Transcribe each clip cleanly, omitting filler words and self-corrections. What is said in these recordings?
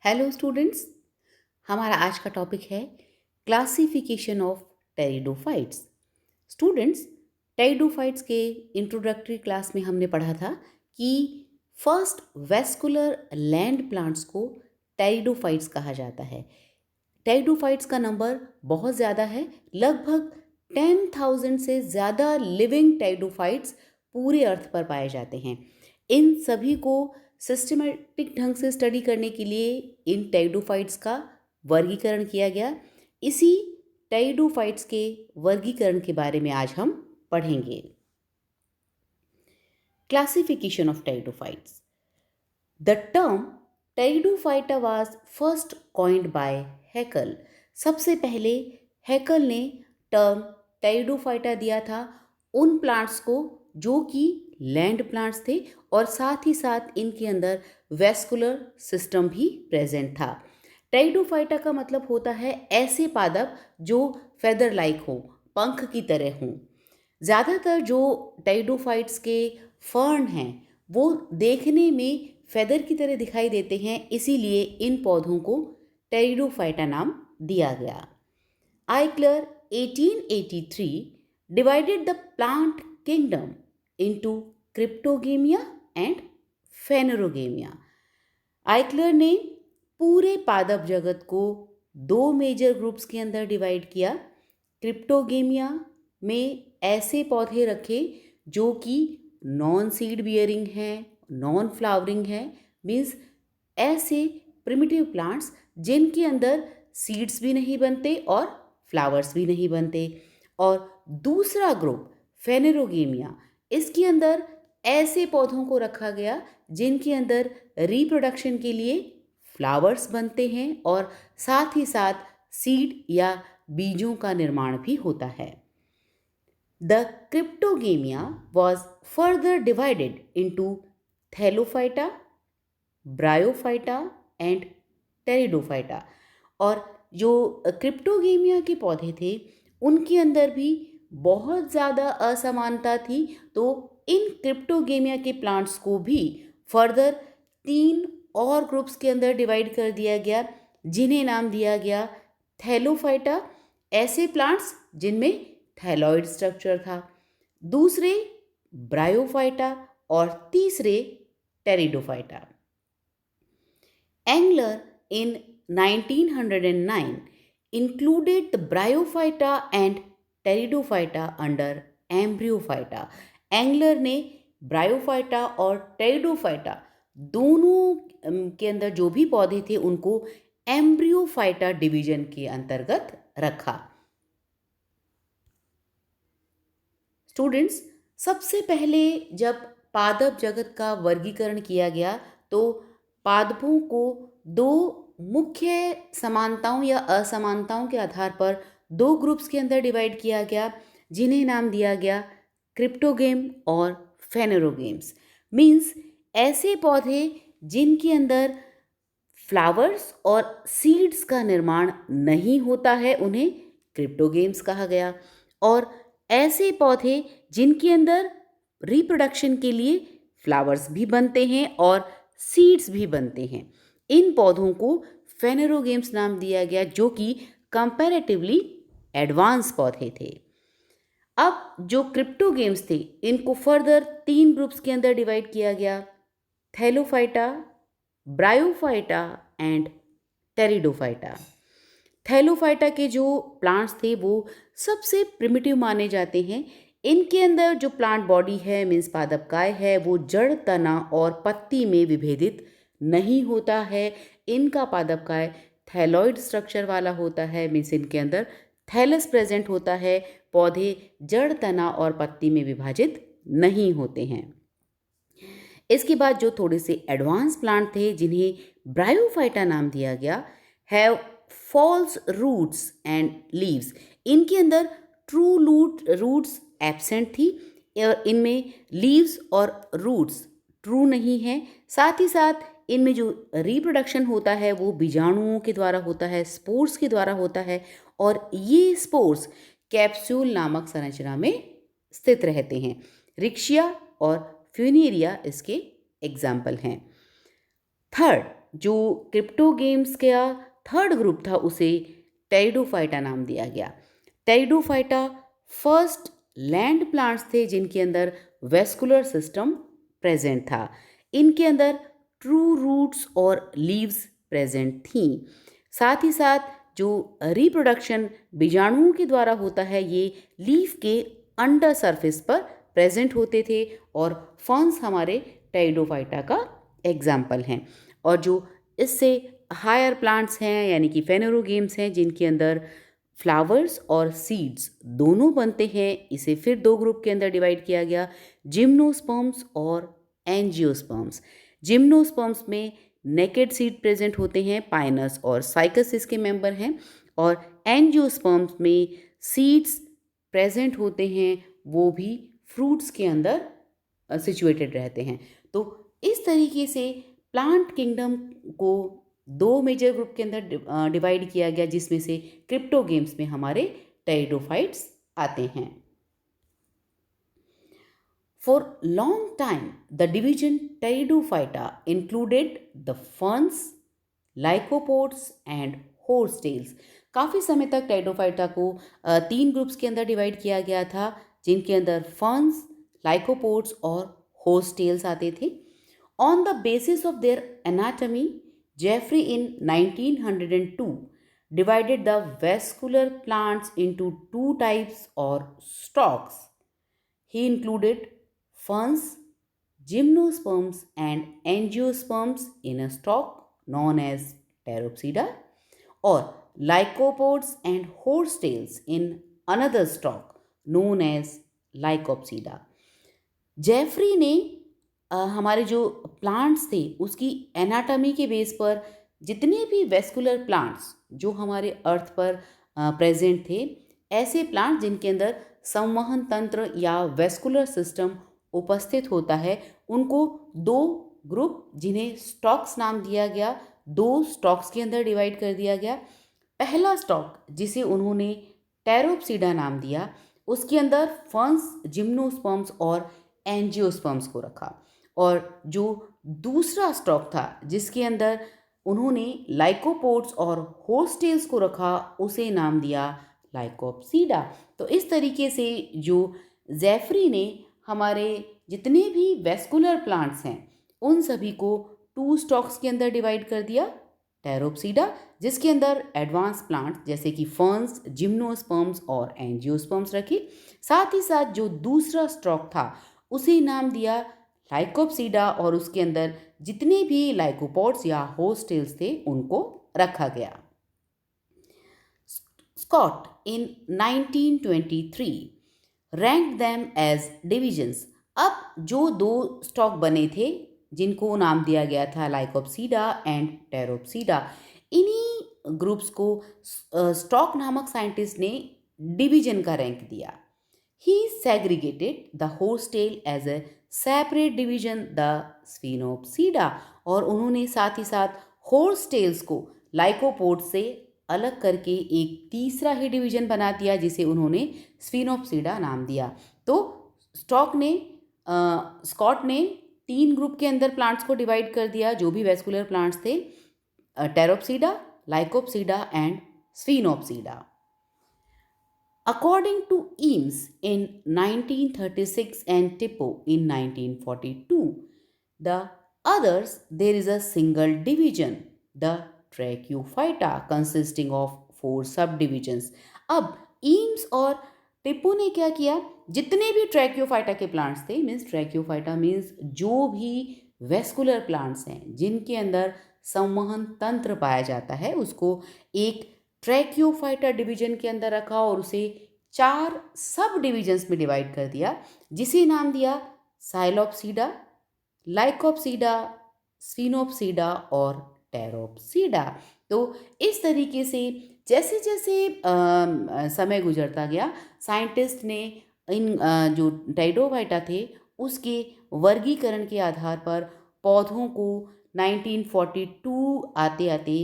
Hello students. हमारा आज का टॉपिक है classification of pteridophytes. Students, pteridophytes के इंट्रोडक्टरी क्लास में हमने पढ़ा था कि फर्स्ट वेस्कुलर लैंड प्लांट्स को टेरिडोफाइट्स कहा जाता है। टेरिडोफाइट्स का नंबर बहुत ज़्यादा है, लगभग 10,000 से ज़्यादा लिविंग टेरिडोफाइट्स पूरे अर्थ पर पाए जाते हैं। इन सभी को सिस्टमेटिक ढंग से स्टडी करने के लिए इन टेरिडोफाइट्स का वर्गीकरण किया गया। इसी टेरिडोफाइट्स के वर्गीकरण के बारे में आज हम पढ़ेंगे। Classification of pteridophytes. The term pteridophyta was first coined by Haeckel. सबसे पहले हैकल ने टर्म टेरिडोफाइटा दिया था उन प्लांट्स को जो कि लैंड प्लांट्स थे और साथ ही साथ इनके अंदर वेस्कुलर सिस्टम भी प्रेजेंट था। टेरिडोफाइटा का मतलब होता है ऐसे पादप जो फेदर लाइक हो, पंख की तरह हों। ज़्यादातर जो टेरिडोफाइट्स के फर्न हैं वो देखने में फेदर की तरह दिखाई देते हैं, इसीलिए इन पौधों को टेरिडोफाइटा नाम दिया गया। Eichler 1883 divided the plant kingdom into cryptogamia and phanerogamia. Eichler ने पूरे पादप जगत को दो मेजर ग्रुप्स के अंदर डिवाइड किया। क्रिप्टोगेमिया में ऐसे पौधे रखे जो कि नॉन सीड बियरिंग हैं, नॉन फ्लावरिंग हैं, मीन्स ऐसे प्रिमिटिव प्लांट्स जिनके अंदर सीड्स भी नहीं बनते और फ्लावर्स भी नहीं बनते। और दूसरा ग्रुप फेनेरोगेमिया, इसके अंदर ऐसे पौधों को रखा गया जिनके अंदर रिप्रोडक्शन के लिए फ्लावर्स बनते हैं और साथ ही साथ सीड या बीजों का निर्माण भी होता है। The Cryptogamia was further divided into Thallophyta, Bryophyta and Pteridophyta। और जो क्रिप्टोगेमिया के पौधे थे उनके अंदर भी बहुत ज़्यादा असमानता थी, तो इन क्रिप्टोगेमिया के प्लांट्स को भी फर्दर 3 और ग्रुप्स के अंदर डिवाइड कर दिया गया, जिन्हें नाम दिया गया थैलोफाइटा, ऐसे प्लांट्स जिनमें थैलॉइड स्ट्रक्चर था, दूसरे ब्रायोफाइटा और तीसरे Pteridophyta. Engler in 1909 included the Bryophyta and Pteridophyta under Embryophyta। Engler ने ब्रायोफाइटा और टेरिडोफाइटा दोनों के अंदर जो भी पौधे थे उनको एम्ब्रियोफाइटा डिवीजन के अंतर्गत रखा। स्टूडेंट्स, सबसे पहले जब पादप जगत का वर्गीकरण किया गया तो पादपों को दो मुख्य समानताओं या असमानताओं के आधार पर दो ग्रुप्स के अंदर डिवाइड किया गया, जिन्हें नाम दिया गया क्रिप्टोगेम और फेनेरोगेम्स। मीन्स ऐसे पौधे जिनके अंदर फ्लावर्स और सीड्स का निर्माण नहीं होता है उन्हें क्रिप्टोगेम्स कहा गया, और ऐसे पौधे जिनके अंदर रिप्रोडक्शन के लिए फ्लावर्स भी बनते हैं और सीड्स भी बनते हैं, इन पौधों को फेनेरोगेम्स नाम दिया गया, जो कि कंपैरेटिवली एडवांस पौधे थे। अब जो क्रिप्टोगेम्स थे इनको फर्दर 3 ग्रुप्स के अंदर डिवाइड किया गया, Thallophyta, bryophyta and pteridophyta. Thallophyta के जो प्लांट्स थे वो सबसे प्रिमिटिव माने जाते हैं। इनके अंदर जो प्लांट बॉडी है, मीन्स पादपकाय है, वो जड़, तना और पत्ती में विभेदित नहीं होता है। इनका पादपकाय थैलॉइड स्ट्रक्चर वाला होता है, मीन्स इनके अंदर थैलस प्रेजेंट होता है। पौधे जड़, तना और पत्ती में विभाजित नहीं होते हैं। इसके बाद जो थोड़े से एडवांस प्लांट थे जिन्हें ब्रायोफाइटा नाम दिया गया, have false roots and leaves. इनके अंदर ट्रू रूट्स एब्सेंट थी, इनमें लीव्स और रूट्स ट्रू नहीं है। साथ ही साथ इनमें जो रिप्रोडक्शन होता है वो बीजाणुओं के द्वारा होता है, स्पोर्स के द्वारा होता है, और ये स्पोर्स कैप्सूल नामक संरचना में स्थित रहते हैं। रिक्शिया और फ्यूनेरिया इसके एग्जाम्पल हैं। थर्ड, जो क्रिप्टो गेम्स का थर्ड ग्रुप था उसे टेरिडोफाइटा नाम दिया गया। टेरिडोफाइटा फर्स्ट लैंड प्लांट्स थे जिनके अंदर वेस्कुलर सिस्टम प्रेजेंट था। इनके अंदर ट्रू रूट्स और लीव्स प्रेजेंट थीं। साथ ही साथ जो रिप्रोडक्शन बीजाणुओं के द्वारा होता है ये लीफ के अंडर सरफेस पर प्रेजेंट होते थे और फर्न्स हमारे टेरिडोफाइटा का एग्जाम्पल हैं। और जो इससे हायर प्लांट्स हैं यानी कि फेनेरोगेम्स हैं जिनके अंदर फ्लावर्स और सीड्स दोनों बनते हैं, इसे फिर दो ग्रुप के अंदर डिवाइड किया गया, जिम्नोस्पर्म्स और एंजियोस्पर्म्स। जिम्नोस्पर्म्स में नेकेड सीड प्रेजेंट होते हैं, पाइनस और साइकस इसके मेंबर हैं, और एंजियोस्पर्म्स में सीड्स प्रेजेंट होते हैं, वो भी फ्रूट्स के अंदर सिचुएटेड रहते हैं। तो इस तरीके से प्लांट किंगडम को दो मेजर ग्रुप के अंदर डिवाइड किया गया, जिसमें से क्रिप्टोगेम्स में हमारे टेरिडोफाइट्स आते हैं। For long time, the division Pteridophyta included the ferns, lycopods and horsetails. काफ़ी समय तक टेरिडोफाइटा को तीन ग्रुप्स के अंदर डिवाइड किया गया था, जिनके अंदर फर्न्स, लाइकोपोड्स और होर्सटेल्स आते थे। On the basis of their anatomy, Jeffrey in 1902 divided the vascular plants into two types or stalks. He included ferns, gymnosperms and angiosperms in a stalk known as Pteropsida, or lycopods and horsetails in another stalk known as Lycopsida. Jeffrey ने हमारे जो plants थे उसकी anatomy के base पर जितने भी vascular plants जो हमारे अर्थ पर प्रेजेंट थे, ऐसे प्लांट्स जिनके अंदर संवहन तंत्र या वेस्कुलर सिस्टम उपस्थित होता है, उनको दो ग्रुप जिन्हें स्टॉक्स नाम दिया गया, दो स्टॉक्स के अंदर डिवाइड कर दिया गया। पहला स्टॉक जिसे उन्होंने टेरोप्सिडा नाम दिया, उसके अंदर फर्न्स, जिम्नोस्पर्म्स और एंजियोस्पर्म्स को रखा, और जो दूसरा स्टॉक था जिसके अंदर उन्होंने लाइकोपोड्स और होर्सटेल्स को रखा, उसे नाम दिया लाइकोप्सीडा। तो इस तरीके से जो जेफरी ने हमारे जितने भी वेस्कुलर प्लांट्स हैं उन सभी को टू स्टॉक्स के अंदर डिवाइड कर दिया, टेरोप्सीडा जिसके अंदर एडवांस प्लांट्स जैसे कि फर्न्स, जिम्नोस्पर्म्स और एंजियोस्पर्म्स रखे। साथ ही साथ जो दूसरा स्टॉक था उसे नाम दिया लाइकोप्सीडा, और उसके अंदर जितने भी लाइकोपोड्स या होस्टेल्स थे उनको रखा गया। स्कॉट इन 1923 रैंक देम एज डिविजन्स। अब जो दो स्टॉक बने थे जिनको नाम दिया गया था लाइकोप्सीडा एंड टेरोप्सीडा, इन्हीं ग्रुप्स को स्टॉक नामक साइंटिस्ट ने डिवीजन का रैंक दिया। He segregated the horsetail as a separate division the sphenopsida, और उन्होंने साथ ही साथ होर्सटेल्स को लाइकोपोड से अलग करके एक तीसरा ही डिवीजन बना दिया जिसे उन्होंने स्फिनोप्सीडा नाम दिया। तो स्कॉट ने तीन ग्रुप के अंदर प्लांट्स को डिवाइड कर दिया जो भी वेस्कुलर प्लांट्स थे, टेरोप्सीडा, लाइकोप्सीडा and स्फिनोप्सीडा। According to Eames in 1936 and Tipo in 1942, the others there is a single division, the Tracheophyta, consisting of 4 subdivisions. अब Eames और टिपो ने क्या किया, जितने भी ट्रैक्योफाइटा के प्लांट्स थे, मीन्स ट्रैक्योफाइटा मीन्स जो भी वेस्कुलर प्लांट्स हैं जिनके अंदर संवहन तंत्र पाया जाता है, उसको एक ट्रैक्योफाइटा डिवीजन के अंदर रखा और उसे 4 सब डिविजन्स में डिवाइड कर दिया, जिसे नाम दिया साइलोप्सीडा, लाइकोप्सीडा, स्फिनोप्सीडा और टेरोप्सीडा। तो इस तरीके से जैसे जैसे समय गुजरता गया, साइंटिस्ट ने इन जो टेरिडोफाइटा थे उसके वर्गीकरण के आधार पर पौधों को 1942 आते आते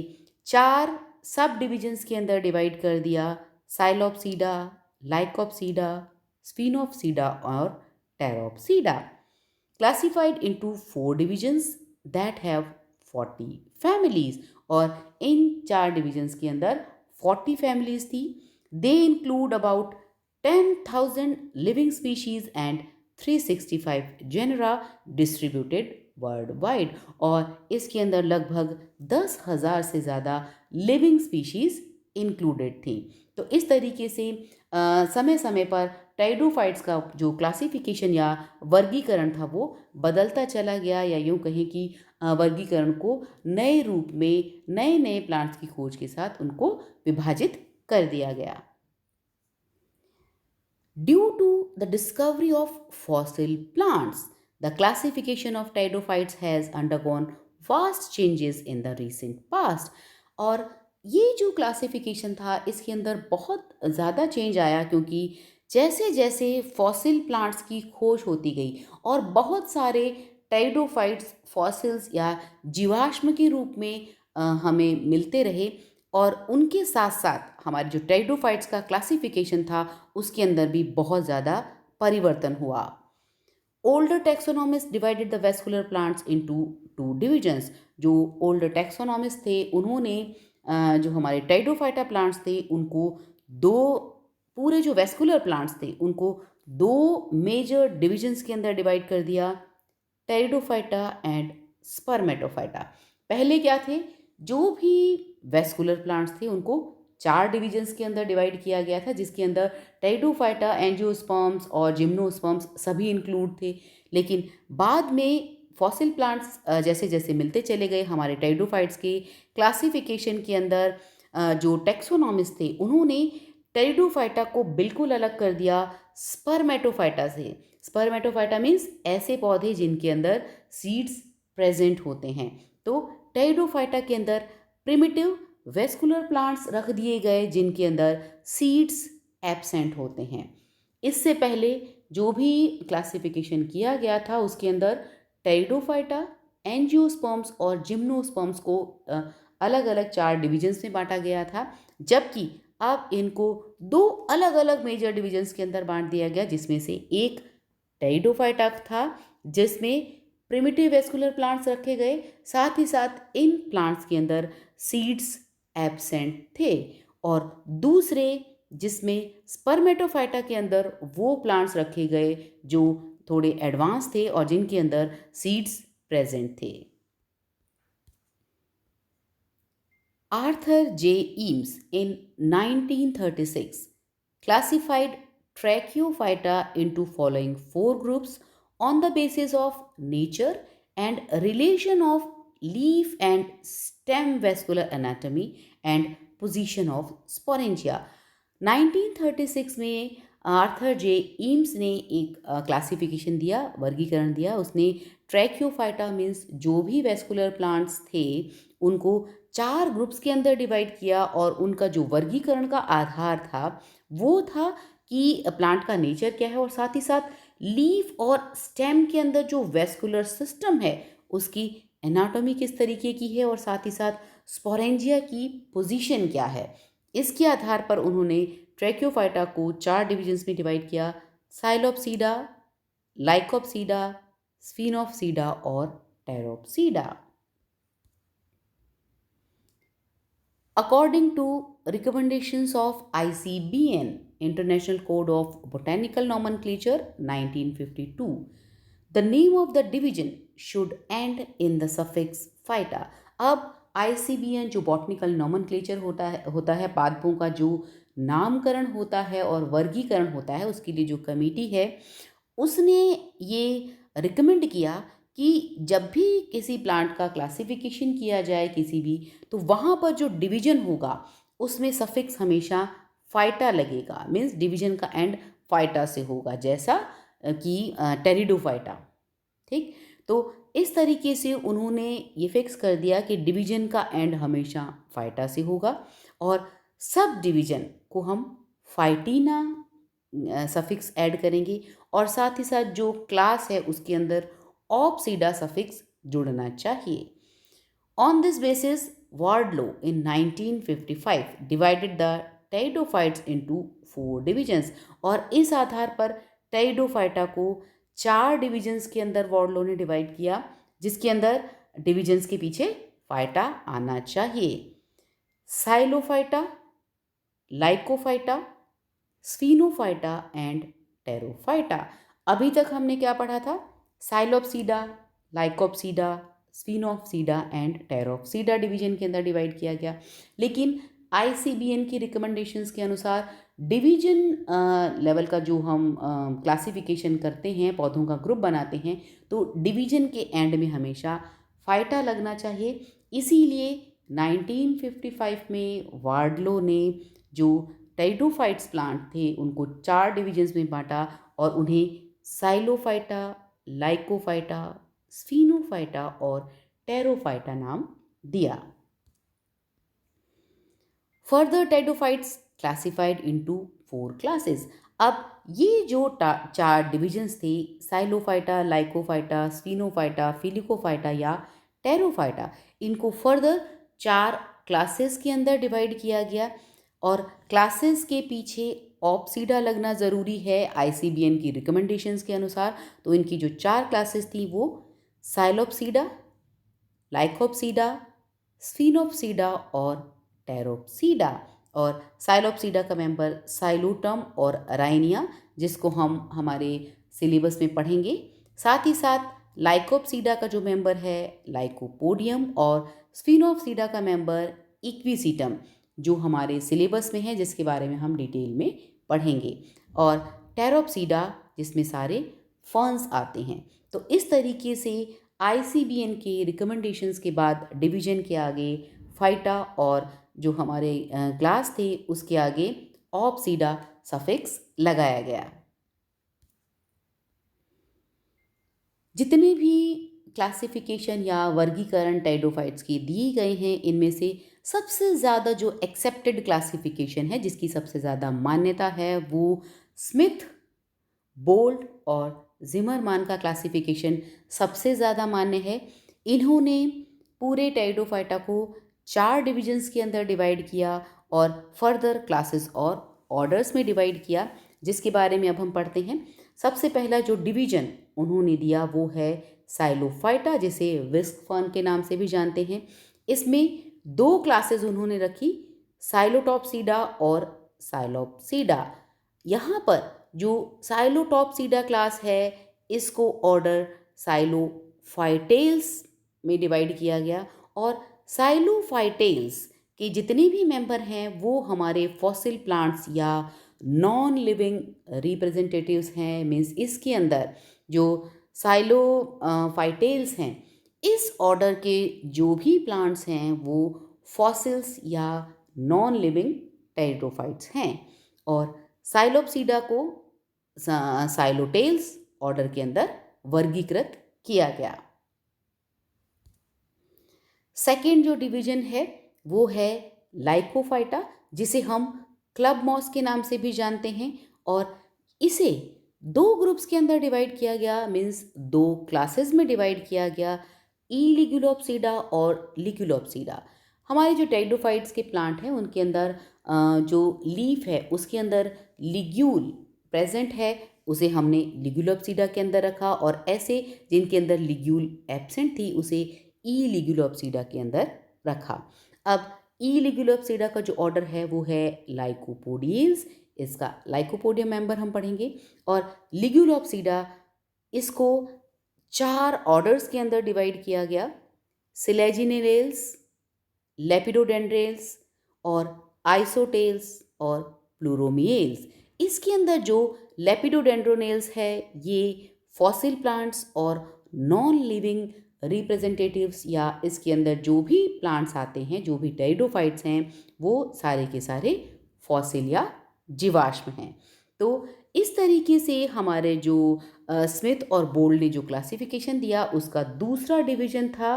4 सब डिविजन्स के अंदर डिवाइड कर दिया, साइलोप्सीडा, लाइकोप्सीडा, स्फिनोप्सीडा और Pteropsida, classified into 4 divisions that have 40 families, और इन 4 डिविजन्स के अंदर 40 फैमिलीज थी। They include about 10,000 living species and 365 genera distributed world wide, और इसके अंदर लगभग 10,000 से ज़्यादा लिविंग स्पीशीज इंक्लूडेड थी। तो इस तरीके से समय समय पर टाइडोफाइट्स का जो क्लासिफिकेशन या वर्गीकरण था वो बदलता चला गया, या यूँ कहें कि वर्गीकरण को नए रूप में नए नए प्लांट्स की खोज के साथ उनको विभाजित कर दिया गया। Due to the discovery of fossil plants, the classification of pteridophytes has undergone vast changes in the recent past. और ये जो क्लासिफिकेशन था इसके अंदर बहुत ज़्यादा चेंज आया, क्योंकि जैसे जैसे फॉसिल प्लांट्स की खोज होती गई और बहुत सारे टेरिडोफाइट्स फॉसिल्स या जीवाश्म के रूप में हमें मिलते रहे, और उनके साथ साथ हमारे जो टेरिडोफाइट्स का क्लासिफिकेशन था उसके अंदर भी बहुत ज़्यादा परिवर्तन हुआ। Older taxonomist divided the vascular plants into 2 divisions. जो ओल्डर टैक्सोनॉमिस्ट थे उन्होंने जो हमारे टेरिडोफाइटा प्लांट्स थे उनको दो, पूरे जो वेस्कुलर प्लांट्स थे उनको 2 मेजर डिविजन्स के अंदर डिवाइड कर दिया, टेरिडोफाइटा एंड स्पर्मेटोफाइटा। पहले क्या थे, जो भी वेस्कुलर प्लांट्स थे उनको 4 डिविजन्स के अंदर डिवाइड किया गया था, जिसके अंदर टेरिडोफाइटा, एंजियोस्पर्म्स और जिम्नोस्पर्म्स सभी इंक्लूड थे। लेकिन बाद में फॉसिल प्लांट्स जैसे जैसे मिलते चले गए, हमारे टेरिडोफाइट्स के क्लासिफिकेशन के अंदर जो टैक्सोनॉमिस्ट थे उन्होंने टेरिडोफाइटा को बिल्कुल अलग कर दिया स्पर्मेटोफाइटा से। स्पर्मेटोफाइटा मीन्स ऐसे पौधे जिनके अंदर सीड्स प्रेजेंट होते हैं। तो टेरिडोफाइटा के अंदर प्रिमिटिव वेस्कुलर प्लांट्स रख दिए गए जिनके अंदर सीड्स एब्सेंट होते हैं। इससे पहले जो भी क्लासिफिकेशन किया गया था उसके अंदर टेरिडोफाइटा, एंजियोस्पर्म्स और जिम्नोस्पर्म्स को अलग अलग 4 डिविजन्स में बांटा गया था, जबकि अब इनको 2 अलग अलग मेजर डिविजन्स के अंदर बांट दिया गया, जिसमें से एक टेरिडोफाइटा था जिसमें प्रिमिटिव वेस्कुलर प्लांट्स रखे गए, साथ ही साथ इन प्लांट्स के अंदर सीड्स एब्सेंट थे, और दूसरे जिसमें स्पर्मेटोफाइटा के अंदर वो प्लांट्स रखे गए जो थोड़े एडवांस थे और जिनके अंदर सीड्स प्रेजेंट थे। Arthur J Eames in 1936 classified Tracheophyta into following 4 groups on the basis of nature and relation of leaf and stem vascular anatomy and position of sporangia। 1936 में आर्थर जे ईम्स ने एक classification दिया, वर्गीकरण दिया। उसने ट्रैकियोफाइटा means जो भी वेस्कुलर प्लांट्स थे उनको 4 ग्रुप्स के अंदर डिवाइड किया, और उनका जो वर्गीकरण का आधार था वो था कि प्लांट का नेचर क्या है, और साथ ही साथ लीफ और स्टेम के अंदर जो वेस्कुलर सिस्टम है उसकी एनाटॉमी किस तरीके की है, और साथ ही साथ स्पोरेंजिया की पोजीशन क्या है। इसके आधार पर उन्होंने ट्रैकियोफाइटा को 4 डिविजन्स में डिवाइड किया, साइलोप्सीडा, लाइकोप्सीडा, स्फिनोप्सीडा और टेरोप्सीडा। According to recommendations of ICBN International Code of Botanical Nomenclature 1952, the name of the division should end in the suffix phyta। अब ICBN जो बॉटनिकल नॉमेनक्लेचर होता है पादपों का जो नामकरण होता है और वर्गीकरण होता है, उसके लिए जो कमेटी है उसने ये रिकमेंड किया कि जब भी किसी प्लांट का क्लासिफिकेशन किया जाए किसी भी, तो वहाँ पर जो डिवीजन होगा उसमें सफिक्स हमेशा फाइटा लगेगा, मीन्स डिवीजन का एंड फाइटा से होगा, जैसा कि टेरिडोफाइटा। ठीक, तो इस तरीके से उन्होंने ये फिक्स कर दिया कि डिवीजन का एंड हमेशा फाइटा से होगा, और सब डिवीजन को हम फाइटीना सफिक्स ऐड करेंगे, और साथ ही साथ जो क्लास है उसके अंदर ऑप्सीडा सफिक्स जुड़ना चाहिए। On this basis वार्डलो in 1955 divided the pteridophytes into 4 divisions, और इस आधार पर टेरिडोफाइटा को 4 डिविजन्स के अंदर वार्डलो ने डिवाइड किया, जिसके अंदर डिविजन्स के पीछे फाइटा आना चाहिए। साइलोफाइटा, लाइकोफाइटा, स्फीनोफाइटा एंड टेरोफाइटा। अभी तक हमने क्या पढ़ा था? साइलोप्सीडा, लाइकोप्सीडा, स्फीनोप्सीडा एंड टेरोप्सीडा डिवीजन के अंदर डिवाइड किया गया। लेकिन आईसीबीएन की रिकमेंडेशंस के अनुसार डिवीजन लेवल का जो हम क्लासिफिकेशन करते हैं, पौधों का ग्रुप बनाते हैं, तो डिवीजन के एंड में हमेशा फाइटा लगना चाहिए। इसीलिए 1955 में वार्डलो ने जो टेरिडोफाइट्स प्लांट थे उनको 4 डिविजन्स में बांटा और उन्हें साइलोफाइटा, लाइकोफाइटा, स्फीनोफाइटा और टेरोफाइटा नाम दिया। Further pteridophytes classified into 4 classes. अब ये जो 4 डिविजन्स थे, साइलोफाइटा, लाइकोफाइटा, स्फीनोफाइटा, फिलिकोफाइटा या टेरोफाइटा, इनको फर्दर 4 क्लासेस के अंदर डिवाइड किया गया। और क्लासेस के पीछे ऑप्सीडा लगना ज़रूरी है आईसीबीएन की रिकमेंडेशंस के अनुसार। तो इनकी जो 4 क्लासेस थी वो साइलोप्सीडा, लाइकोप्सीडा, स्फीनोप्सीडा और टेरोप्सीडा। और साइलोप्सीडा का मेंबर साइलोटम और राइनिया, जिसको हम हमारे सिलेबस में पढ़ेंगे। साथ ही साथ लाइकोप्सीडा का जो मेंबर है लाइकोपोडियम और स्फीनोप्सीडा का मेंबर इक्विसीटम, जो हमारे सिलेबस में है, जिसके बारे में हम डिटेल में पढ़ेंगे। और टेरोप्सीडा, जिसमें सारे फर्न्स आते हैं। तो इस तरीके से आईसीबीएन के रिकमेंडेशंस के बाद डिवीजन के आगे फाइटा और जो हमारे क्लास थे उसके आगे ऑप्सीडा सफिक्स लगाया गया। जितने भी क्लासिफिकेशन या वर्गीकरण टेरिडोफाइट्स के दिए गए हैं, इनमें से सबसे ज़्यादा जो एक्सेप्टेड क्लासिफिकेशन है, जिसकी सबसे ज़्यादा मान्यता है, वो स्मिथ, बोल्ट और जिमरमान का क्लासिफिकेशन सबसे ज़्यादा मान्य है। इन्होंने पूरे टेरिडोफाइटा को 4 डिविजन्स के अंदर डिवाइड किया और फर्दर क्लासेस और ऑर्डर्स में डिवाइड किया, जिसके बारे में अब हम पढ़ते हैं। सबसे पहला जो डिवीजन उन्होंने दिया वो है साइलोफाइटा, जिसे विस्क फर्न के नाम से भी जानते हैं। इसमें 2 क्लासेस उन्होंने रखी, साइलोटॉप्सीडा और साइलोप्सीडा। यहाँ पर जो साइलोटॉप्सीडा क्लास है, इसको ऑर्डर साइलोफाइटेल्स में डिवाइड किया गया। और साइलोफाइटेल्स के जितने भी मेंबर हैं वो हमारे फॉसिल प्लांट्स या नॉन लिविंग रिप्रेजेंटेटिव्स हैं। मीन्स इसके अंदर जो साइलोफाइटेल्स हैं, इस ऑर्डर के जो भी प्लांट्स हैं वो फॉसिल्स या नॉन लिविंग टेरिडोफाइट्स हैं। और साइलोप्सीडा को साइलोटेल्स ऑर्डर के अंदर वर्गीकृत किया गया। सेकेंड जो डिवीजन है वो है लाइकोफाइटा, जिसे हम क्लब मॉस के नाम से भी जानते हैं। और इसे 2 ग्रुप्स के अंदर डिवाइड किया गया, मीन्स 2 क्लासेस में डिवाइड किया गया, इलिग्युलोप्सीडा और लिग्युलोप्सीडा। हमारे जो टेरिडोफाइट्स के प्लांट हैं उनके अंदर जो लीफ है उसके अंदर लिग्यूल प्रेजेंट है, उसे हमने लिग्युलोप्सीडा के अंदर रखा। और ऐसे जिनके अंदर लिग्यूल एब्सेंट थी उसे इलिग्युलोप्सीडा के अंदर रखा। अब इलिग्युलोप्सीडा का जो ऑर्डर है वो है लाइकोपोडियल्स, इसका लाइकोपोडियम मेंबर हम पढ़ेंगे। और लिग्युलोप्सीडा, इसको 4 ऑर्डर्स के अंदर डिवाइड किया गया, सिलेजिनेरेल्स, लेपिडोडेंड्रेल्स और आइसोटेल्स और प्लूरोमिएल्स। इसके अंदर जो लेपिडोडेंड्रोनेल्स है ये फॉसिल प्लांट्स और नॉन लिविंग रिप्रेजेंटेटिव्स, या इसके अंदर जो भी प्लांट्स आते हैं, जो भी टेरिडोफाइट्स हैं, वो सारे के सारे फॉसिल या जीवाश्म हैं। तो इस तरीके से हमारे जो स्मिथ और बोल्ट ने जो क्लासिफिकेशन दिया उसका दूसरा डिवीजन था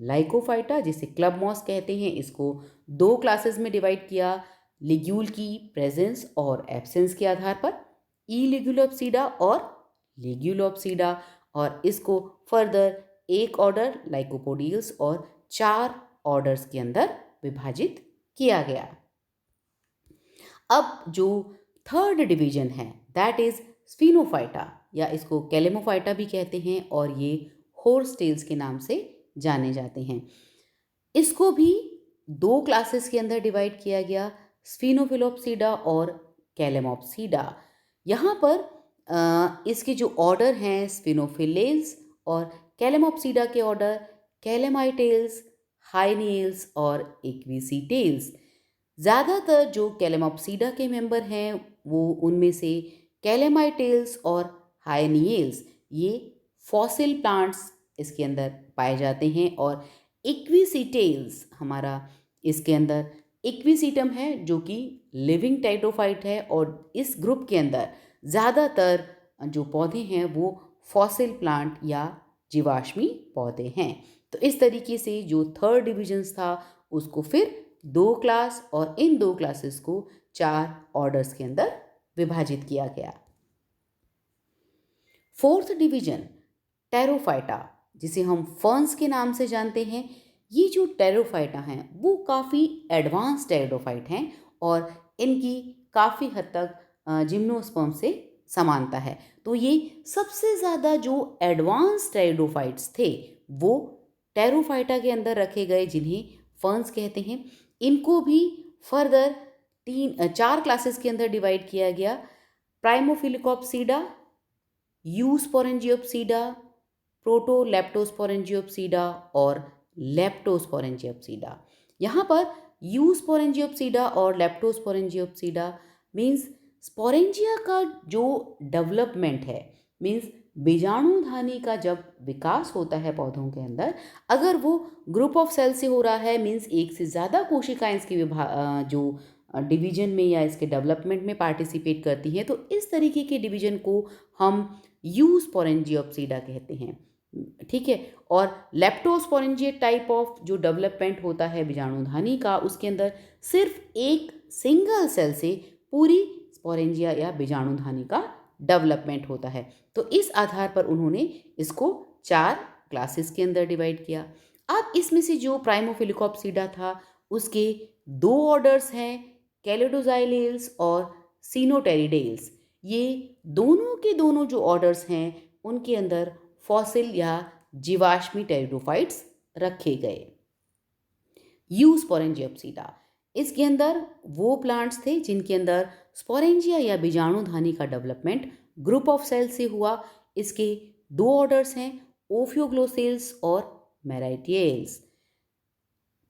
लाइकोफाइटा, जिसे क्लब मॉस कहते हैं। इसको 2 क्लासेस में डिवाइड किया, लिग्यूल की प्रेजेंस और एब्सेंस के आधार पर, इलिग्युलोप्सीडा और लिग्युलोप्सीडा। और इसको फर्दर 1 ऑर्डर लाइकोपोडियल्स और 4 ऑर्डर्स के अंदर विभाजित किया गया। अब जो थर्ड डिवीजन है दैट इज स्फीनोफाइटा, या इसको कैलेमोफाइटा भी कहते हैं, और ये हॉर्स टेल्स के नाम से जाने जाते हैं। इसको भी दो क्लासेस के अंदर डिवाइड किया गया, स्फिनोफिलोप्सिडा और कैलेमॉप्सिडा। यहाँ पर इसके जो ऑर्डर हैं स्फिनोफिलेल्स और कैलेमॉप्सिडा के ऑर्डर कैलेमाइटेल्स, हाइनियल्स और इक्विसीटेल्स। ज़्यादातर जो कैलेमॉप्सिडा के मेंबर हैं वो उनमें से कैलेमाइटेल्स और हाइनियल्स ये फॉसिल प्लांट्स इसके अंदर पाए जाते हैं, और इक्विसीटेल्स हमारा इसके अंदर इक्विसीटम है जो कि लिविंग टाइटोफाइट है, और इस ग्रुप के अंदर ज़्यादातर जो पौधे हैं वो फॉसिल प्लांट या जीवाश्मी पौधे हैं। तो इस तरीके से जो थर्ड डिविजन्स था उसको फिर दो क्लास और इन दो क्लासेस को 4 ऑर्डर्स के अंदर विभाजित किया गया। फोर्थ डिवीजन टेरोफाइटा, जिसे हम फर्न्स के नाम से जानते हैं। ये जो टेरोफाइटा हैं वो काफ़ी एडवांस टेरोफाइट हैं और इनकी काफ़ी हद तक जिम्नोस्पर्म से समानता है। तो ये सबसे ज़्यादा जो एडवांस टेरोफाइट्स थे वो टेरोफाइटा के अंदर रखे गए, जिन्हें फर्न्स कहते हैं। इनको भी फर्दर 4 क्लासेस के अंदर डिवाइड किया गया, प्राइमोफिलिकॉप्सीडा, यूस्पोरेंजियोप्सीडा, प्रोटोलेप्टोस्पोरेंजियोप्सीडा और लेप्टोस्पोरेंजियोप्सीडा। यहाँ पर यूस्पोरेंजियोप्सीडा और लेप्टोस्पोरेंजियोप्सीडा मीन्स स्पोरेंजिया का जो डेवलपमेंट है, मीन्स बीजाणुधानी का जब विकास होता है पौधों के अंदर, अगर वो ग्रुप ऑफ सेल से हो रहा है, मीन्स एक से ज़्यादा कोशिकाएं इसके जो डिवीजन में या इसके डेवलपमेंट में पार्टिसिपेट करती हैं, तो इस तरीके के डिवीजन को हम यूस्पोरेंजियोप्सीडा कहते हैं। ठीक है। और लेप्टोस्पोरेंजिएट टाइप ऑफ जो डेवलपमेंट होता है बीजाणुधानी का, उसके अंदर सिर्फ एक सिंगल सेल से पूरी स्पोरेंजिया या बीजाणुधानी का डेवलपमेंट होता है। तो इस आधार पर उन्होंने इसको 4 क्लासेस के अंदर डिवाइड किया। अब इसमें से जो प्राइमोफिलिकॉप्सीडा था उसके 2 ऑर्डर्स हैं, कैलिडोजाइलेल्स और सीनोटेरिडेल्स। ये दोनों के दोनों जो ऑर्डर्स हैं उनके अंदर फॉसिल या जीवाश्मी टेरिडोफाइट्स रखे गए। यूस्पोरेंजियोप्सीडा, इसके अंदर वो प्लांट्स थे जिनके अंदर स्पोरेंजिया या बीजाणुधानी का डेवलपमेंट ग्रुप ऑफ सेल से हुआ। इसके 2 ऑर्डर्स हैं, ओफियोग्लोसेल्स और मेराइटियल्स।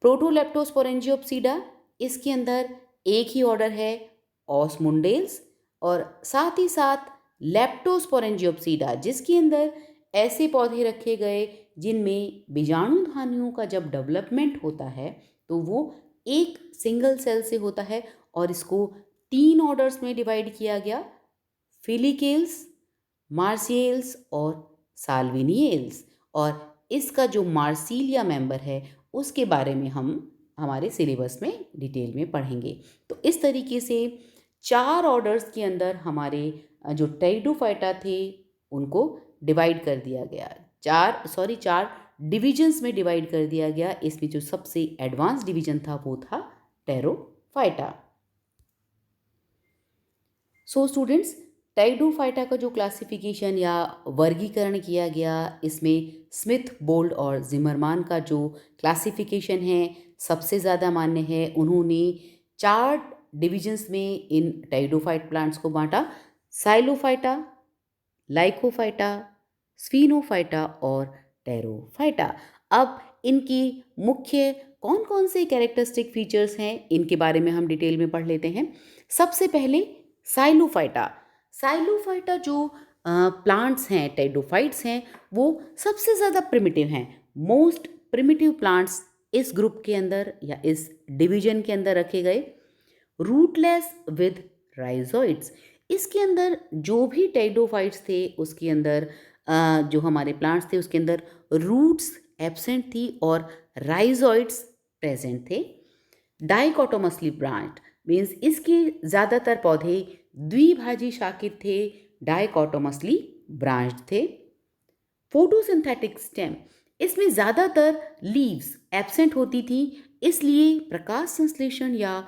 प्रोटोलेप्टोस्पोरेंजियोप्सीडा, इसके अंदर एक ही ऑर्डर है, ऑस्मुंडेल्स, और साथ ही साथ लेप्टोस्पोरेंजियोप्सीडा जिसके अंदर ऐसे पौधे रखे गए जिनमें बीजाणुधानियों का जब डेवलपमेंट होता है तो वो एक सिंगल सेल से होता है, और इसको 3 ऑर्डर्स में डिवाइड किया गया, फिलिकेल्स, मार्सियल्स और साल्विनियल्स। और इसका जो मार्सिलिया मेंबर है उसके बारे में हम हमारे सिलेबस में डिटेल में पढ़ेंगे। तो इस तरीके से 4 ऑर्डर्स के अंदर हमारे जो टेरिडोफाइटा थे उनको डिवाइड कर दिया गया, 4 डिविजन्स में डिवाइड कर दिया गया। इसमें जो सबसे एडवांस डिवीजन था वो था टेरोफाइटा। सो स्टूडेंट्स, टेरिडोफाइटा का जो क्लासिफिकेशन या वर्गीकरण किया गया, इसमें स्मिथ, बोल्ड और जिमरमान का जो क्लासिफिकेशन है सबसे ज़्यादा मान्य है। उन्होंने 4 डिविजन्स में इन टेरिडोफाइट प्लांट्स को बांटा, साइलोफाइटा, लाइकोफाइटा, स्फिनोफाइटा और टेरोफाइटा। अब इनकी मुख्य कौन कौन से कैरेक्टरिस्टिक फीचर्स हैं इनके बारे में हम डिटेल में पढ़ लेते हैं। सबसे पहले साइलोफाइटा। साइलोफाइटा जो प्लांट्स हैं, टेरिडोफाइट्स हैं, वो सबसे ज़्यादा प्रिमिटिव हैं। मोस्ट प्रिमिटिव प्लांट्स इस ग्रुप के अंदर या इस डिवीजन के अंदर रखे गए। रूटलेस विद राइजोइड्स, इसके अंदर जो भी टेरिडोफाइट्स थे उसके अंदर जो हमारे प्लांट्स थे उसके अंदर रूट्स एब्सेंट थी और राइजोइड्स प्रेजेंट थे। डाइकोटोमसली ब्रांच्ड मीन्स इसके ज़्यादातर पौधे द्विभाजी शाखित थे, डाइकोटोमसली ब्रांच्ड थे। फोटोसिंथेटिक स्टेम, इसमें ज़्यादातर लीव्स एब्सेंट होती थी, इसलिए प्रकाश संश्लेषण या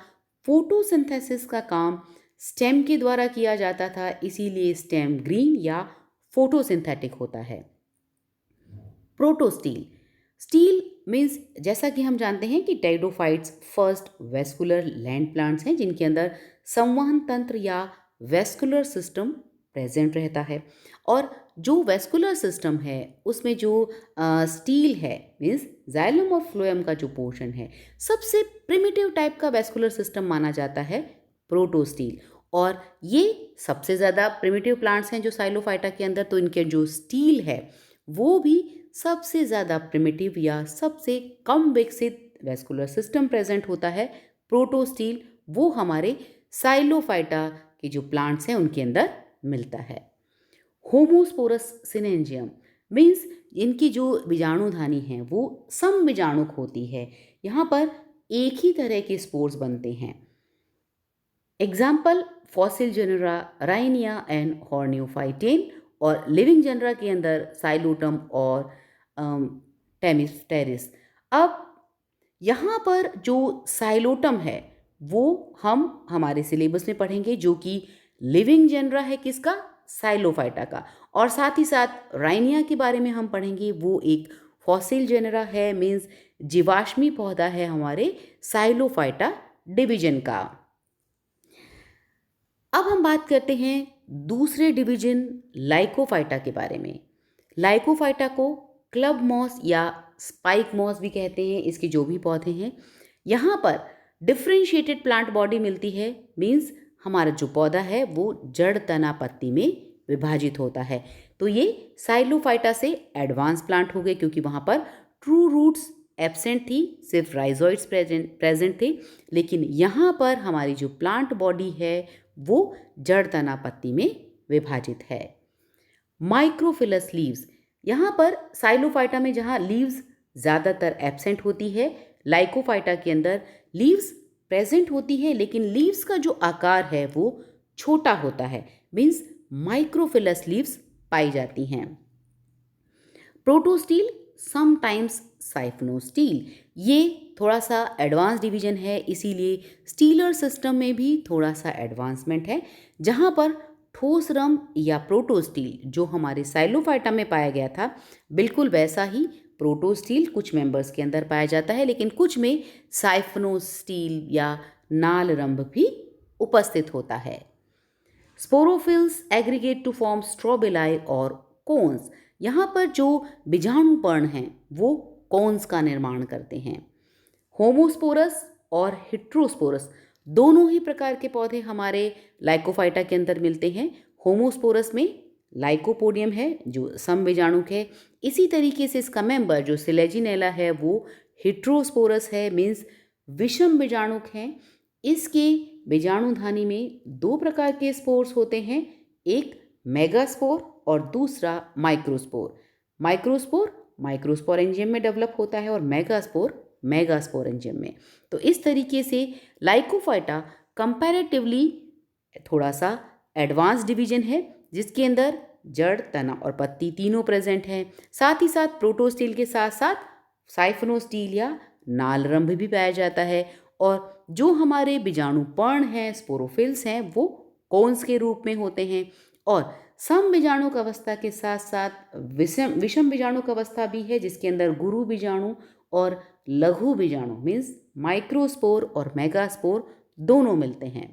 फोटोसिंथेसिस का काम स्टेम के द्वारा किया जाता था, इसीलिए स्टेम ग्रीन या फोटोसिंथेटिक होता है। प्रोटोस्टील, स्टील मीन्स जैसा कि हम जानते हैं कि pteridophytes first vascular land plants हैं जिनके अंदर संवहन तंत्र या वेस्कुलर सिस्टम प्रेजेंट रहता है। और जो वेस्कुलर सिस्टम है उसमें जो स्टील है मीन्स जाइलम और फ्लोएम का जो पोर्शन है, सबसे प्रिमिटिव टाइप का वेस्कुलर सिस्टम माना जाता है प्रोटोस्टील। और ये सबसे ज़्यादा प्रिमिटिव प्लांट्स हैं जो साइलोफाइटा के अंदर, तो इनके जो स्टील है वो भी सबसे ज़्यादा प्रिमिटिव या सबसे कम विकसित वेस्कुलर सिस्टम प्रेजेंट होता है प्रोटोस्टील, वो हमारे साइलोफाइटा के जो प्लांट्स हैं उनके अंदर मिलता है। होमोस्पोरस सिनेंजियम मीन्स इनकी जो बीजाणुधानी है वो समबीजाणुक होती है। यहाँ पर एक ही तरह के स्पोर्स बनते हैं। Example fossil genera Rhynia and Horneophyton, और लिविंग जेनरा के अंदर साइलोटम और टेमिस्टेरिस। अब यहाँ पर जो साइलोटम है वो हम हमारे सिलेबस में पढ़ेंगे, जो कि लिविंग जेनरा है किसका, साइलोफाइटा का। और साथ ही साथ राइनिया के बारे में हम पढ़ेंगे, वो एक फॉसिल जेनरा है मीन्स जीवाश्मी पौधा है हमारे साइलोफाइटा डिवीजन का। अब हम बात करते हैं दूसरे डिवीजन लाइकोफाइटा के बारे में। लाइकोफाइटा को क्लब मॉस या स्पाइक मॉस भी कहते हैं, इसके जो भी पौधे हैं। यहाँ पर डिफ्रेंशिएटेड प्लांट बॉडी मिलती है मीन्स हमारा जो पौधा है वो जड़ तना पत्ती में विभाजित होता है। तो ये साइलोफाइटा से एडवांस प्लांट हो गए क्योंकि वहाँ पर ट्रू रूट्स एब्सेंट थी, सिर्फ राइजोइड्स प्रेजेंट थे। लेकिन यहाँ पर हमारी जो प्लांट बॉडी है वो जड़ तना पत्ती में विभाजित है। माइक्रोफिलस लीव्स, यहाँ पर साइलोफाइटा में जहाँ लीव्स ज़्यादातर एब्सेंट होती है, लाइकोफाइटा के अंदर लीव्स प्रेजेंट होती है लेकिन लीव्स का जो आकार है वो छोटा होता है मीन्स माइक्रोफिलस लीव्स पाई जाती हैं। प्रोटोस्टील समटाइम्स साइफनोस्टील, ये थोड़ा सा एडवांस डिवीजन है, इसीलिए स्टीलर सिस्टम में भी थोड़ा सा एडवांसमेंट है। जहाँ पर ठोसरम या प्रोटोस्टील जो हमारे साइलोफाइटा में पाया गया था, बिल्कुल वैसा ही प्रोटोस्टील कुछ मेंबर्स के अंदर पाया जाता है, लेकिन कुछ में साइफनोस्टील या नालरंभ भी उपस्थित होता है। Sporophylls aggregate to form strobili और कोन्स, यहाँ पर जो बीजाणुपर्ण हैं वो कोन्स का निर्माण करते हैं। होमोस्पोरस और हेट्रोस्पोरस दोनों ही प्रकार के पौधे हमारे लाइकोफाइटा के अंदर मिलते हैं। होमोस्पोरस में लाइकोपोडियम है जो समबीजाणुक है, इसी तरीके से इसका मेंबर जो सिलेजिनेला है वो हेट्रोस्पोरस है मीन्स विषम बीजाणुक है। इसके बीजाणुधानी में दो प्रकार के स्पोर्स होते हैं, एक मेगास्पोर और दूसरा माइक्रोस्पोर। माइक्रोस्पोर माइक्रोस्पोरेंजियम में डेवलप होता है और मेगास्पोर मेगास्पोरेंजियम में। तो इस तरीके से लाइकोफाइटा कंपैरेटिवली थोड़ा सा एडवांस डिवीजन है जिसके अंदर जड़, तना और पत्ती तीनों प्रेजेंट हैं। साथ ही साथ प्रोटोस्टील के साथ साथ साइफनोस्टील या नालरंभ भी पाया जाता है। और जो हमारे बीजाणुपर्ण हैं, स्पोरोफिल्स हैं, वो कोन्स के रूप में होते हैं। और सम बीजाणुक अवस्था के साथ साथ विषम बीजाणुक अवस्था भी है जिसके अंदर गुरु बीजाणु और लघु बीजाणु मीन्स माइक्रोस्पोर और मेगास्पोर दोनों मिलते हैं।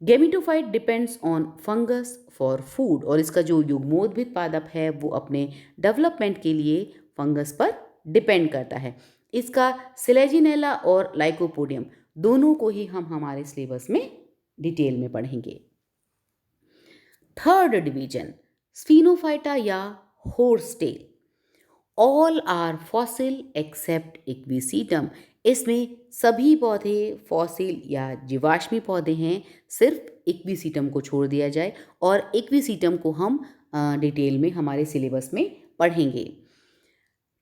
Gametophyte depends on fungus for food, और इसका जो युग्मोद्भिद पादप है वो अपने डेवलपमेंट के लिए फंगस पर डिपेंड करता है। इसका सिलेजिनेला और लाइकोपोडियम दोनों को ही हम हमारे सिलेबस में डिटेल में पढ़ेंगे। थर्ड डिवीजन स्फीनोफाइटा या horsetail, all are fossil except Equisetum, इसमें सभी पौधे फॉसिल या जीवाश्मी पौधे हैं, सिर्फ इक्विसीटम को छोड़ दिया जाए, और इक्विसीटम को हम डिटेल में हमारे सिलेबस में पढ़ेंगे।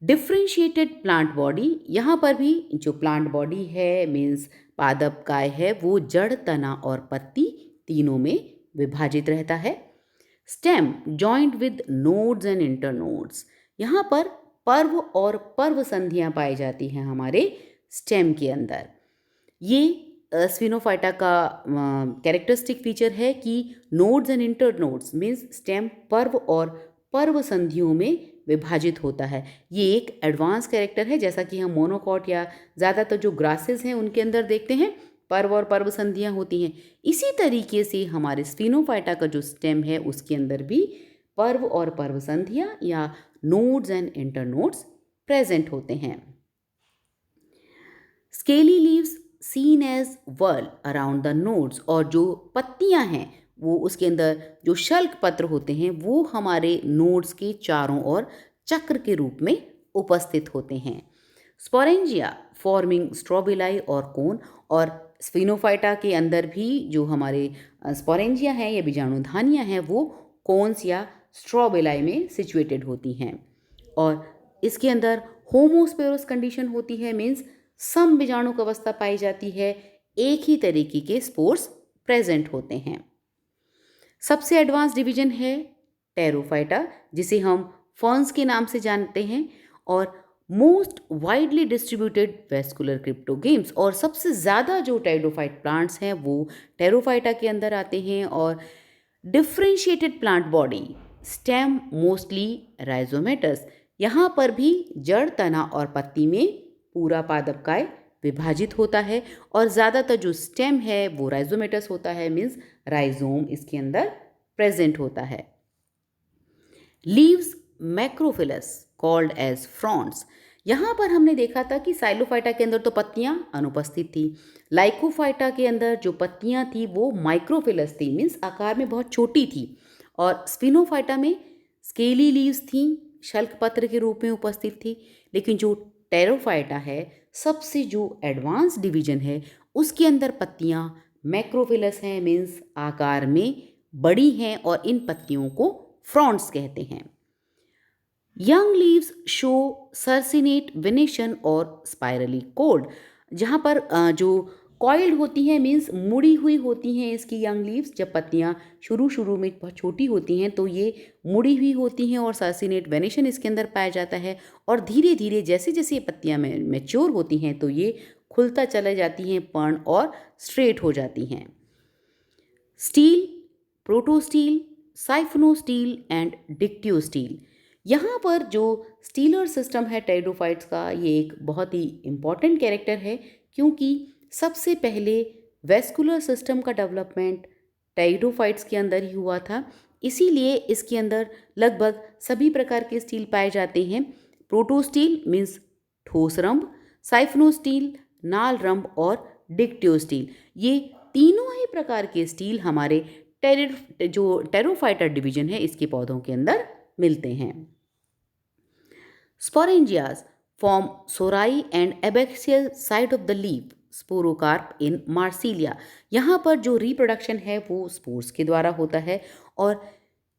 डिफ्रेंशिएटेड प्लांट बॉडी, यहाँ पर भी जो प्लांट बॉडी है मीन्स पादप काय है वो जड़, तना और पत्ती तीनों में विभाजित रहता है। Stem joint with nodes and internodes, यहाँ पर पर्व और पर्व संधियाँ पाई जाती हैं हमारे स्टेम के अंदर। ये स्फीनोफाइटा का कैरेक्टरिस्टिक फीचर है कि nodes and internodes means stem पर्व और पर्व संधियों में विभाजित होता है। ये एक एडवांस कैरेक्टर है, जैसा कि हम मोनोकॉट या ज़्यादातर जो ग्रासेस हैं उनके अंदर देखते हैं पर्व और पर्व संधियाँ होती हैं। इसी तरीके से हमारे स्फिनोफाइटा का जो स्टेम है उसके अंदर भी पर्व और पर्व संधियाँ या नोड्स एंड इंटरनोड्स प्रेजेंट होते हैं। Scaly leaves seen as whorl around the nodes, और जो पत्तियां हैं वो उसके अंदर जो शल्क पत्र होते हैं वो हमारे नोड्स के चारों ओर चक्र के रूप में उपस्थित होते हैं। स्पोरेंजिया फॉर्मिंग स्ट्रोबिलाई और कोन, और स्फिनोफाइटा के अंदर भी जो हमारे स्पोरेंजिया हैं या बीजाणुधानियां हैं वो कोन्स या स्ट्रोबिलाई में सिचुएटेड होती हैं। और इसके अंदर होमोस्पेरोस कंडीशन होती है, मीन्स सम बीजाणुक अवस्था पाई जाती है, एक ही तरीके के स्पोर्स प्रेजेंट होते हैं। सबसे एडवांस डिवीजन है टेरोफाइटा, जिसे हम फर्न्स के नाम से जानते हैं, और most widely distributed vascular cryptogams, और सबसे ज़्यादा जो टेरिडोफाइट प्लांट्स हैं वो टेरोफाइटा के अंदर आते हैं। और differentiated plant body, stem mostly rhizomatous, यहाँ पर भी जड़, तना और पत्ती में पूरा पादपकाय विभाजित होता है, और ज़्यादातर जो स्टेम है वो राइजोमेटस होता है, मीन्स राइजोम इसके अंदर प्रेजेंट होता है। लीव्स मैक्रोफिलस कॉल्ड एज फ्रॉन्ट्स, यहाँ पर हमने देखा था कि साइलोफाइटा के अंदर तो पत्तियां अनुपस्थित थी, लाइकोफाइटा के अंदर जो पत्तियां थी वो माइक्रोफिलस थी, मीन्स आकार में बहुत छोटी थी, और स्फिनोफाइटा में स्केली लीव्स थी, शल्क पत्र के रूप में उपस्थित थी। लेकिन जो टेरोफाइटा है, सबसे जो एडवांस डिवीजन है, उसके अंदर पत्तियां मैक्रोफिलस हैं, मीन्स आकार में बड़ी हैं, और इन पत्तियों को फ्रॉन्ट्स कहते हैं। Young leaves show circinate venation और स्पाइरली कोड, जहाँ पर जो कॉइल्ड होती हैं, मीन्स मुड़ी हुई होती हैं इसकी यंग लीव्स। जब पत्तियाँ शुरू में बहुत छोटी होती हैं तो ये मुड़ी हुई होती हैं, और सर्सिनेट वेनेशन इसके अंदर पाया जाता है, और धीरे धीरे जैसे जैसे ये पत्तियाँ मैच्योर होती हैं तो ये खुलता चले जाती हैं पर्ण और स्ट्रेट हो जाती हैं। स्टील, प्रोटोस्टील, साइफोनोस्टील एंड डिक्टियोस्टील, यहाँ पर जो स्टीलर सिस्टम है टेरिडोफाइट्स का, ये एक बहुत ही इम्पॉर्टेंट कैरेक्टर है, क्योंकि सबसे पहले वेस्कुलर सिस्टम का डेवलपमेंट टेरिडोफाइट्स के अंदर ही हुआ था, इसीलिए इसके अंदर लगभग सभी प्रकार के स्टील पाए जाते हैं। प्रोटोस्टील मीन्स ठोस रंभ, साइफोनोस्टील नाल रंभ, और डिक्टियोस्टील, ये तीनों ही प्रकार के स्टील हमारे जो टेरोफाइटा डिवीजन है इसके पौधों के अंदर मिलते हैं। Sporangias form sori and abaxial side of the leaf sporocarp in Marsilea, यहाँ पर जो रिप्रोडक्शन है वो स्पोर्स के द्वारा होता है, और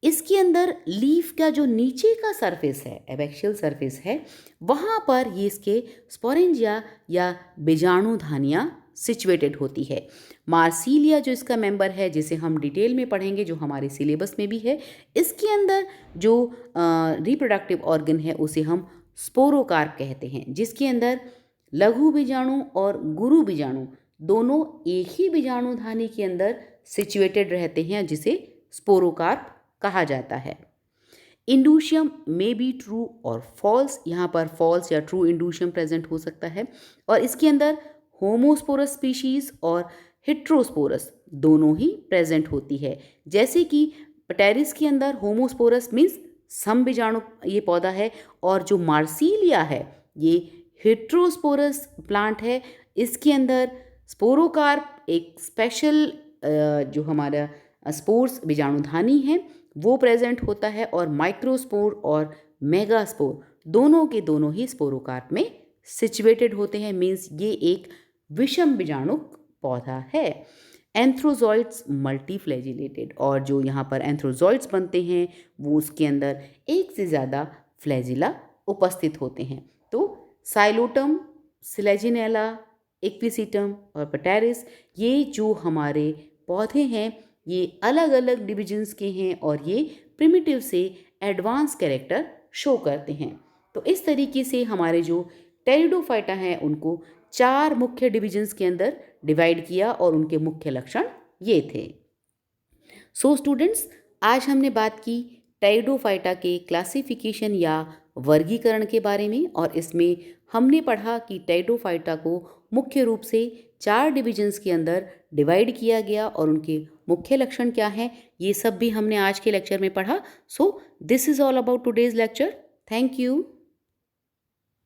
इसके अंदर लीफ का जो नीचे का सरफेस है, एबैक्सियल सरफेस है, वहाँ पर ये इसके स्पोरेंजिया या बीजाणुधानियाँ सिचुएटेड होती है। मार्सिलिया जो इसका मेंबर है, जिसे हम डिटेल में पढ़ेंगे, जो हमारे सिलेबस में भी है, इसके अंदर जो रिप्रोडक्टिव ऑर्गन है उसे हम स्पोरोकार्प कहते हैं, जिसके अंदर लघु बीजाणु और गुरु बीजाणु दोनों एक ही बीजाणुधानी के अंदर सिचुएटेड रहते हैं, जिसे स्पोरोकार्प कहा जाता है। इंडूशियम मे बी ट्रू और फॉल्स, यहाँ पर फॉल्स या ट्रू इंडूशियम प्रेजेंट हो सकता है, और इसके अंदर होमोस्पोरस स्पीशीज और हेट्रोस्पोरस दोनों ही प्रेजेंट होती है। जैसे कि पटेरिस के अंदर होमोस्पोरस मीन्स समबीजाणु ये पौधा है, और जो मार्सिलिया है ये हेट्रोस्पोरस प्लांट है, इसके अंदर स्पोरोकार्प एक स्पेशल जो हमारा स्पोर्स बीजाणुधानी है वो प्रेजेंट होता है, और माइक्रोस्पोर और मेगास्पोर दोनों के दोनों ही स्पोरोकार्प में सिचुएटेड होते हैं, मीन्स ये एक विषम बीजाणुक पौधा है। एंथ्रोजॉइड्स मल्टीफ्लैजिलेटेड, और जो यहाँ पर एंथ्रोजॉइड्स बनते हैं वो उसके अंदर एक से ज़्यादा फ्लैजिला उपस्थित होते हैं। तो साइलोटम, सिलेजिनेला, इक्विसिटम और पटेरिस, ये जो हमारे पौधे हैं ये अलग अलग डिविजन्स के हैं, और ये प्रिमिटिव से एडवांस कैरेक्टर शो करते हैं। तो इस तरीके से हमारे जो टेरिडोफाइटा हैं उनको 4 मुख्य डिविजन्स के अंदर डिवाइड किया, और उनके मुख्य लक्षण ये थे। सो स्टूडेंट्स, आज हमने बात की टेरिडोफाइटा के क्लासिफिकेशन या वर्गीकरण के बारे में, और इसमें हमने पढ़ा कि टेरिडोफाइटा को मुख्य रूप से 4 डिविजन्स के अंदर डिवाइड किया गया और उनके मुख्य लक्षण क्या हैं, ये सब भी हमने आज के लेक्चर में पढ़ा। So this is all about today's lecture. Thank you.